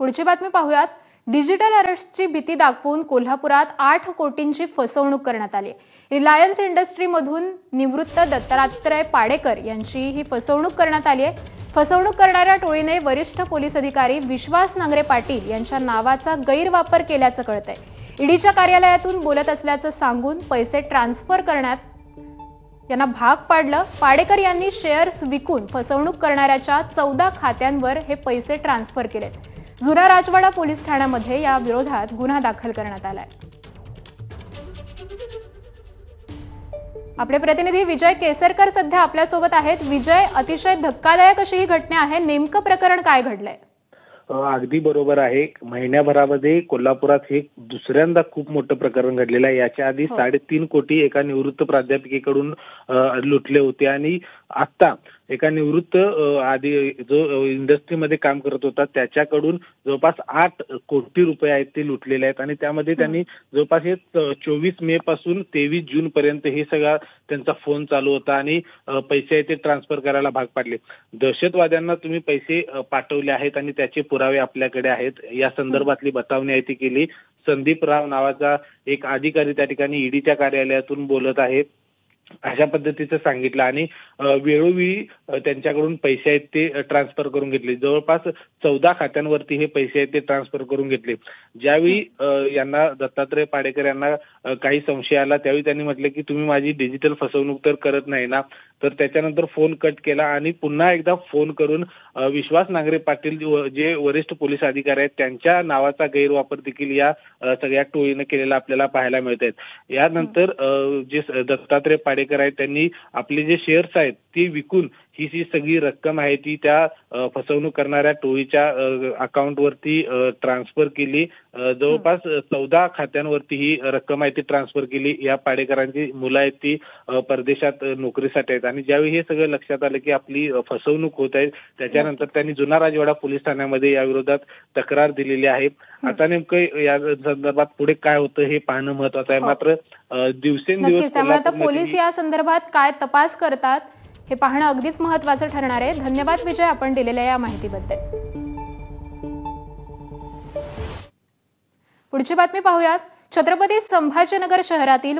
पुढची बातमी पाहूयात। डिजिटल अरेस्टची भीती दाखवून कोल्हापुरात 8 कोटींची फसवणूक करण्यात आली। रिलायन्स इंडस्ट्रीमधून निवृत्त दत्तात्रय पाडेकर यांची ही फसवणूक करण्यात आली आहे। फसवणूक करणाऱ्या टोळीने वरिष्ठ पोलीस अधिकारी विश्वास नांगरे पाटील यांच्या नावाचा गैरवापर केल्याचं कळतंय। ईडीच्या कार्यालयातून बोलत असल्याचं सांगून पैसे ट्रान्सफर करण्यात यांना भाग पाडलं। पाडेकर यांनी शेअर्स विकून फसवणूक करणाऱ्याच्या 14 खात्यांवर हे पैसे ट्रान्सफर केलेत। जुना राजवाडा पोलीस ठाण्यामध्ये या विरोधात गुन्हा दाखल करण्यात आलाय। आपले प्रतिनिधी विजय केसरकर सध्या आपल्यासोबत आहेत। विजय, अतिशय धक्कादायक अशी ही घटना आहे, नेमकं प्रकरण काय घडलंय? अगदी बरोबर आहे। महिन्याभरामध्ये कोल्हापुरात हे दुसऱ्यांदा खूप मोठं प्रकरण घडलेलं आहे। याच्या आधी 3.5 कोटी एका निवृत्त प्राध्यापिकेकडून लुटले होते आणि आता एका निवृत्त आधी जो इंडस्ट्रीमध्ये काम करत होता त्याच्याकडून जवळपास 8 कोटी रुपये आहेत ते लुटलेले आहेत आणि त्यामध्ये त्यांनी जवळपास हे 24 मे पासून 23 जून पर्यंत हे सगळा त्यांचा फोन चालू होता आणि पैसे ते ट्रान्सफर करायला भाग पाडले। दहशतवाद्यांना तुम्ही पैसे पाठवले आहेत आणि त्याचे पुरावे आपल्याकडे आहेत, या संदर्भातली बतावणी आहे ती केली। संदीप राव नावाचा एक अधिकारी त्या ठिकाणी ईडीच्या कार्यालयातून बोलत आहे अशा पद्धतीचं सांगितलं आणि वेळोवेळी त्यांच्याकडून पैसे आहेत ते ट्रान्सफर करून घेतले। जवळपास 14 खात्यांवरती हे पैसे आहेत ते ट्रान्सफर करून घेतले। ज्यावेळी यांना दत्तात्रय पाडेकर यांना काही संशय आला त्यावेळी त्यांनी म्हटलं की तुम्ही माझी डिजिटल फसवणूक तर करत नाही ना, तर त्याच्यानंतर फोन कट केला आणि पुन्हा एकदा फोन करून विश्वास नांगरे पाटील जे वरिष्ठ पोलीस अधिकारी आहेत त्यांच्या नावाचा गैरवापर देखील या सगळ्या टोळीने केलेला आपल्याला पाहायला मिळत आहेत। यानंतर जे दत्तात्रय पाडेकर आहेत त्यांनी आपले जे शेअर्स आहेत ते विकून ही जी सगळी रक्कम आहे ती त्या फसवणूक करणाऱ्या टोळीच्या अकाउंटवरती ट्रान्सफर केली। जवळपास 14 खात्यांवरती ही रक्कम आहे ती ट्रान्सफर केली। या पाडेकरांची मुलं आहेत ती परदेशात नोकरीसाठी आहेत आणि ज्यावेळी हे सगळं लक्षात आलं की आपली फसवणूक होत आहे त्याच्यानंतर त्यांनी जुना राजवाडा पोलीस ठाण्यामध्ये या विरोधात तक्रार दिलेली आहे। आता नेमकं या संदर्भात पुढे काय होतं हे पाहणं महत्त्वाचं आहे। मात्र दिवसेंदिवस पोलीस या संदर्भात काय तपास करतात हे पाहणं अगदीच महत्त्वाचं ठरणार आहे। धन्यवाद विजय, आपण दिलेल्या या माहितीबद्दल। पुढची बातमी पाहूयात। छत्रपती संभाजीनगर शहरातील